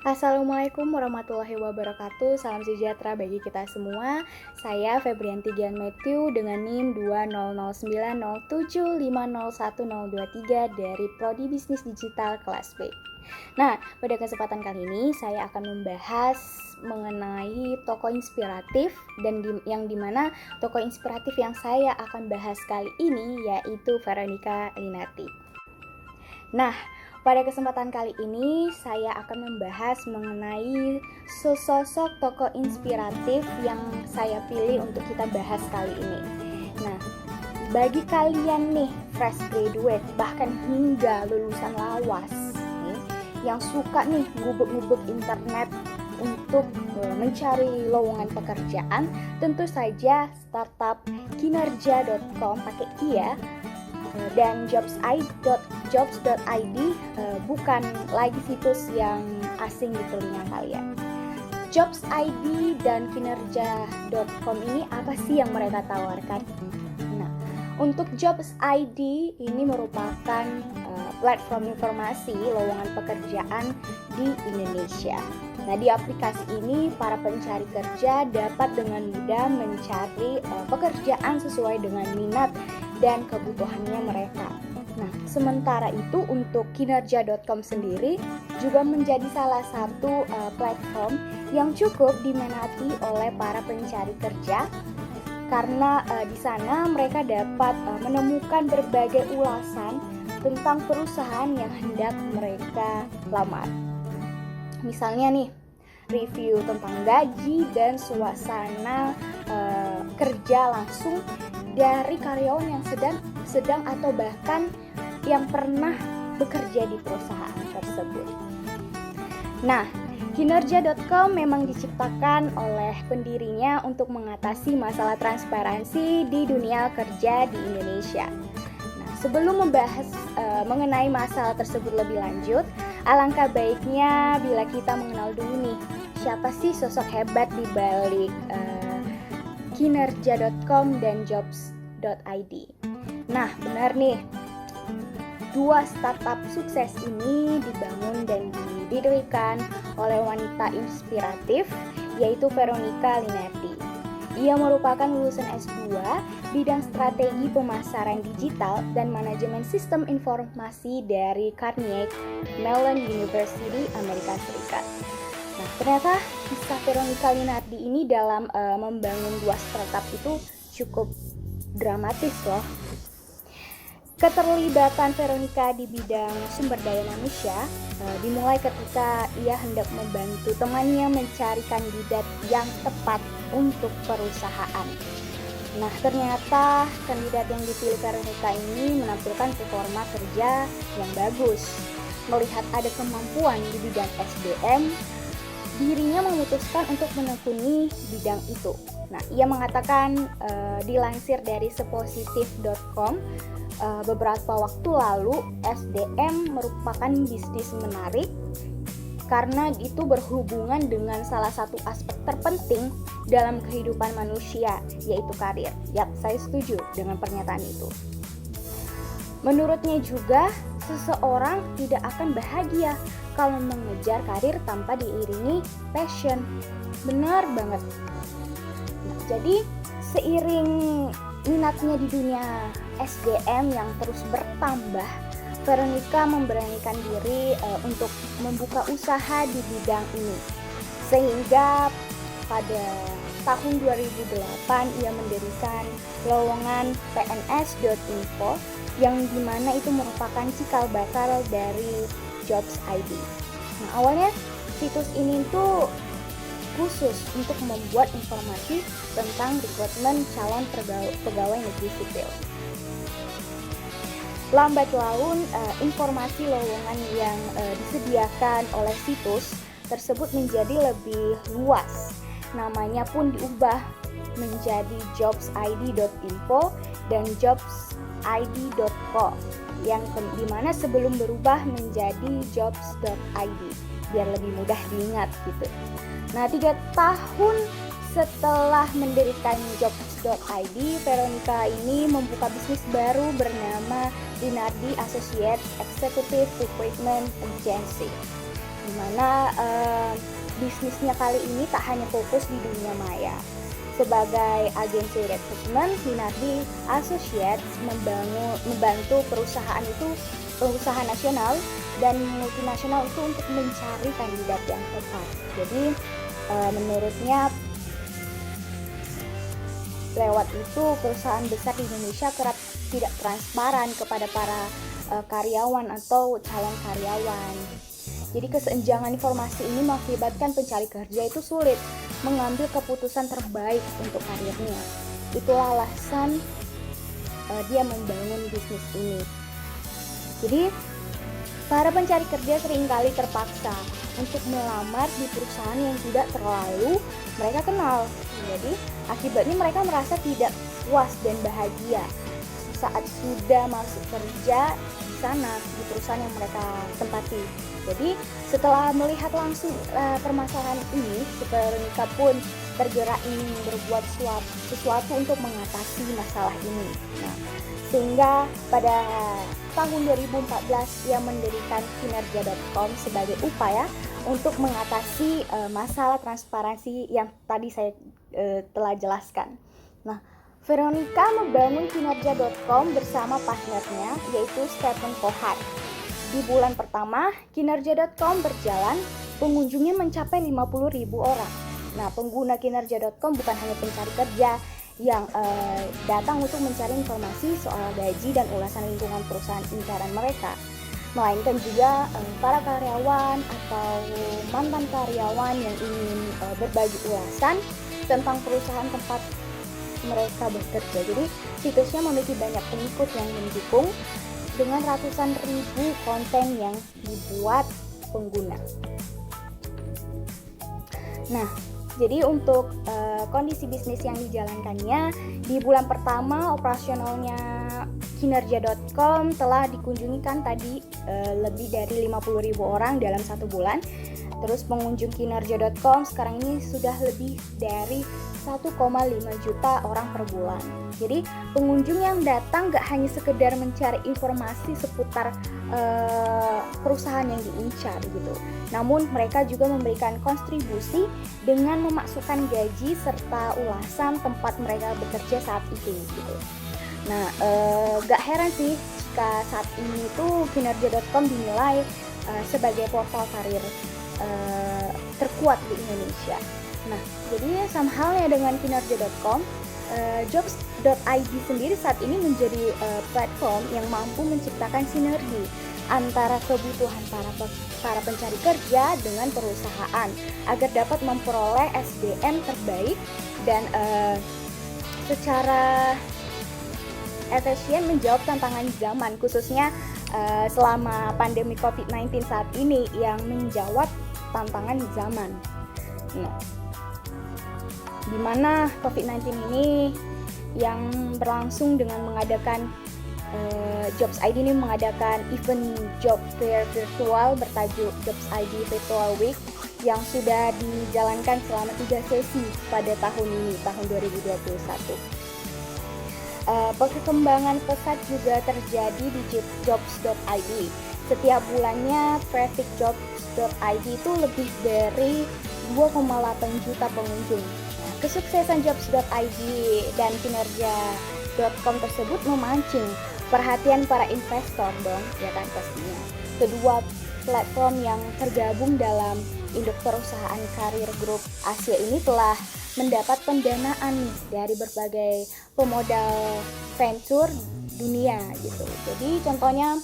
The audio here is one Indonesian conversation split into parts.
Assalamualaikum warahmatullahi wabarakatuh. Salam sejahtera bagi kita semua. Saya Febrianti Gian Matthew dengan NIM 2009075011023 dari Prodi Bisnis Digital kelas B. Nah, pada kesempatan kali ini saya akan membahas mengenai tokoh inspiratif dan yang dimana tokoh inspiratif yang saya akan bahas kali ini yaitu Veronica Linardi. Nah, pada kesempatan kali ini saya akan membahas mengenai sosok tokoh inspiratif yang saya pilih untuk kita bahas kali ini. Nah, bagi kalian nih fresh graduate bahkan hingga lulusan lawas nih, yang suka nih ngubek-ngubek internet untuk mencari lowongan pekerjaan, tentu saja startup kinerja.com pakai i ya, dan jobs.id bukan lagi situs yang asing di telinga kalian. Jobs ID dan kinerja.com ini apa sih yang mereka tawarkan? Nah, untuk Jobs ID ini merupakan platform informasi lowongan pekerjaan di Indonesia. Nah, di aplikasi ini para pencari kerja dapat dengan mudah mencari pekerjaan sesuai dengan minat dan kebutuhannya mereka. Nah, sementara itu untuk kinerja.com sendiri juga menjadi salah satu platform yang cukup diminati oleh para pencari kerja karena di sana mereka dapat menemukan berbagai ulasan tentang perusahaan yang hendak mereka lamar. Misalnya nih, review tentang gaji dan suasana kerja langsung dari karyawan yang sedang atau bahkan yang pernah bekerja di perusahaan tersebut. Nah, kinerja.com memang diciptakan oleh pendirinya untuk mengatasi masalah transparansi di dunia kerja di Indonesia. Nah, sebelum membahas mengenai masalah tersebut lebih lanjut, alangkah baiknya bila kita mengenal dulu nih, siapa sih sosok hebat di balik kinerja.com dan jobs.id. Nah, benar nih, dua startup sukses ini dibangun dan didirikan oleh wanita inspiratif yaitu Veronica Linardi. Ia merupakan lulusan S2 bidang strategi pemasaran digital dan manajemen sistem informasi dari Carnegie Mellon University, Amerika Serikat. Nah, ternyata kisah Veronica Linardi ini dalam membangun dua startup itu cukup dramatis loh. Keterlibatan Veronica di bidang sumber daya manusia dimulai ketika ia hendak membantu temannya mencari kandidat yang tepat untuk perusahaan. Nah, ternyata kandidat yang dipilih Veronica ini menampilkan performa kerja yang bagus. Melihat ada kemampuan di bidang SDM, dirinya memutuskan untuk menekuni bidang itu. Nah, ia mengatakan dilansir dari sepositif.com, beberapa waktu lalu SDM merupakan bisnis menarik karena itu berhubungan dengan salah satu aspek terpenting dalam kehidupan manusia, yaitu karir. Yap, saya setuju dengan pernyataan itu. Menurutnya juga, seseorang tidak akan bahagia kalau mengejar karir tanpa diiringi passion. Benar banget. Nah, jadi seiring minatnya di dunia SDM yang terus bertambah, Veronica memberanikan diri untuk membuka usaha di bidang ini. Sehingga pada tahun 2008 ia mendirikan lowongan pns.info yang dimana itu merupakan cikal bakal dari Jobs ID. Nah, awalnya situs ini tuh khusus untuk membuat informasi tentang rekrutmen calon pegawai negeri sipil. Lambat laun, informasi lowongan yang disediakan oleh situs tersebut menjadi lebih luas. Namanya pun diubah menjadi jobsid.info dan jobsid.co yang dimana sebelum berubah menjadi jobs.id biar lebih mudah diingat gitu. Nah, 3 tahun setelah mendirikan jobs.id, Veronica ini membuka bisnis baru bernama Linardi Associates Executive Recruitment Agency. dimana bisnisnya kali ini tak hanya fokus di dunia maya. Sebagai agensi rekrutmen, Winardi Associates membantu perusahaan nasional dan multinasional itu untuk mencari kandidat yang tepat. Jadi menurutnya lewat itu perusahaan besar di Indonesia kerap tidak transparan kepada para karyawan atau calon karyawan. Jadi kesenjangan informasi ini mengakibatkan pencari kerja itu sulit mengambil keputusan terbaik untuk karirnya. Itulah alasan dia membangun bisnis ini. Jadi para pencari kerja seringkali terpaksa untuk melamar di perusahaan yang tidak terlalu mereka kenal. Jadi akibatnya mereka merasa tidak puas dan bahagia saat sudah masuk kerja di sana, di perusahaan yang mereka tempati. Jadi setelah melihat langsung permasalahan ini, Supernika pun bergerak ingin berbuat sesuatu untuk mengatasi masalah ini. Nah, sehingga pada tahun 2014 ia mendirikan kinerja.com sebagai upaya untuk mengatasi masalah transparansi yang tadi saya telah jelaskan. Nah, Veronica membangun kinerja.com bersama partnernya yaitu Stephen Kohut. Di bulan pertama, kinerja.com berjalan, pengunjungnya mencapai 50.000 orang. Nah, pengguna kinerja.com bukan hanya pencari kerja yang datang untuk mencari informasi soal gaji dan ulasan lingkungan perusahaan incaran mereka, melainkan juga para karyawan atau mantan karyawan yang ingin berbagi ulasan tentang perusahaan tempat mereka bekerja. Jadi situsnya memiliki banyak pengikut yang mendukung dengan ratusan ribu konten yang dibuat pengguna. Nah, jadi untuk kondisi bisnis yang dijalankannya, di bulan pertama operasionalnya kinerja.com telah dikunjungi kan tadi lebih dari 50.000 orang dalam 1 bulan. Terus pengunjung kinerja.com sekarang ini sudah lebih dari 1,5 juta orang per bulan. Jadi pengunjung yang datang gak hanya sekedar mencari informasi seputar perusahaan yang diincar gitu, namun mereka juga memberikan kontribusi dengan memasukkan gaji serta ulasan tempat mereka bekerja saat itu gitu. Nah, gak heran sih jika saat ini tuh kinerja.com dinilai sebagai portal karir terkuat di Indonesia. Nah, jadi sama halnya dengan kinerja.com, jobs.id sendiri saat ini menjadi platform yang mampu menciptakan sinergi antara kebutuhan para pencari kerja dengan perusahaan agar dapat memperoleh SDM terbaik dan secara efisien menjawab tantangan zaman, khususnya selama pandemi COVID-19 saat ini yang menjawab tantangan zaman. Nah, di mana COVID-19 ini yang berlangsung dengan mengadakan Jobs ID ini mengadakan event job fair virtual bertajuk Jobs ID Virtual Week yang sudah dijalankan selama 3 sesi pada tahun ini, tahun 2021. Perkembangan pesat juga terjadi di jobs.id. Setiap bulannya traffic jobs.id itu lebih dari 2,8 juta pengunjung. Nah, kesuksesan jobs.id dan kinerja.com tersebut memancing perhatian para investor dong, ya kan pastinya. Kedua platform yang tergabung dalam induk perusahaan karir grup Asia ini telah mendapat pendanaan dari berbagai pemodal venture dunia gitu. Jadi contohnya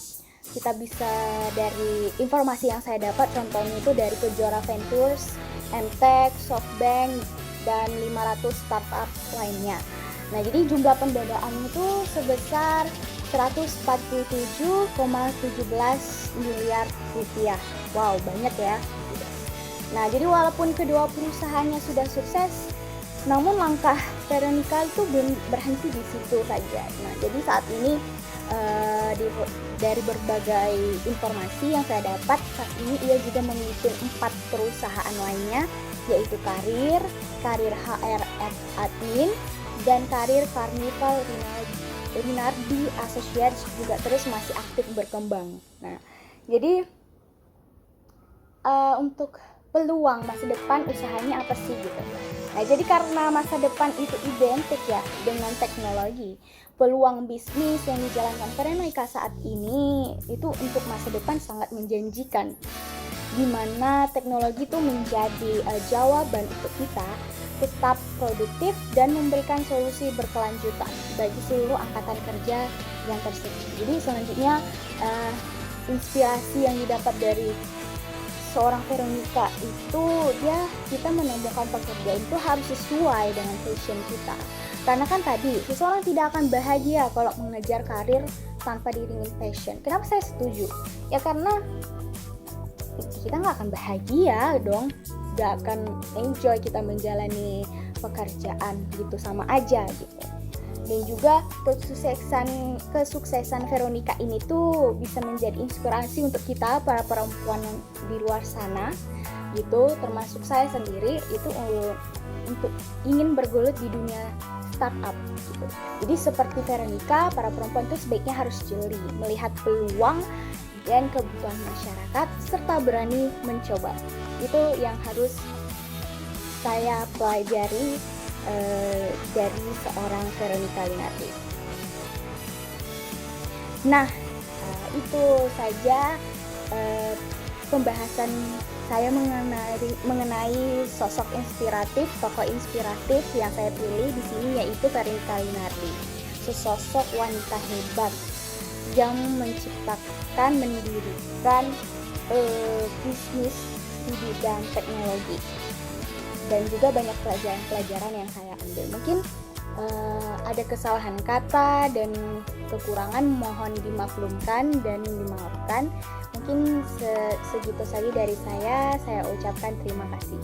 kita bisa dari informasi yang saya dapat, contohnya itu dari Kejora Ventures, MTech, SoftBank, dan 500 startup lainnya. Nah, jadi jumlah pendanaan itu sebesar 147,17 miliar rupiah. Wow, banyak ya. Nah, jadi walaupun kedua perusahaannya sudah sukses, namun langkah Veronica itu belum berhenti di situ saja. Nah, jadi saat ini dari berbagai informasi yang saya dapat, saat ini ia juga memimpin 4 perusahaan lainnya, yaitu karir HR admin, dan karir Carnival Winardi Associates juga terus masih aktif berkembang. Nah, jadi untuk peluang masa depan usahanya apa sih gitu. Nah, jadi karena masa depan itu identik ya dengan teknologi, peluang bisnis yang dijalankan Veronica saat ini itu untuk masa depan sangat menjanjikan, di mana teknologi itu menjadi jawaban untuk kita tetap produktif dan memberikan solusi berkelanjutan bagi seluruh angkatan kerja yang tersedia. Jadi selanjutnya inspirasi yang didapat dari seorang Veronica itu kita menemukan pekerjaan itu harus sesuai dengan passion kita. Karena kan tadi seseorang tidak akan bahagia kalau mengejar karir tanpa diiringi passion. Kenapa saya setuju? Ya karena kita nggak akan bahagia dong, nggak akan enjoy kita menjalani pekerjaan gitu, sama aja gitu. Dan juga kesuksesan Veronica ini tuh bisa menjadi inspirasi untuk kita para perempuan di luar sana gitu, termasuk saya sendiri itu untuk ingin bergelut di dunia startup gitu. Jadi seperti Veronica, para perempuan itu sebaiknya harus jeli melihat peluang dan kebutuhan masyarakat serta berani mencoba. Itu yang harus saya pelajari dari seorang Veronica Linardi. Nah, itu saja pembahasan saya mengenai sosok inspiratif, tokoh inspiratif yang saya pilih di sini, yaitu Veronica Linardi, sesosok wanita hebat yang mendirikan bisnis di bidang teknologi. Dan juga banyak pelajaran-pelajaran yang saya ambil. Mungkin ada kesalahan kata dan kekurangan, mohon dimaklumkan dan dimaafkan. Mungkin segitu saja dari saya ucapkan terima kasih.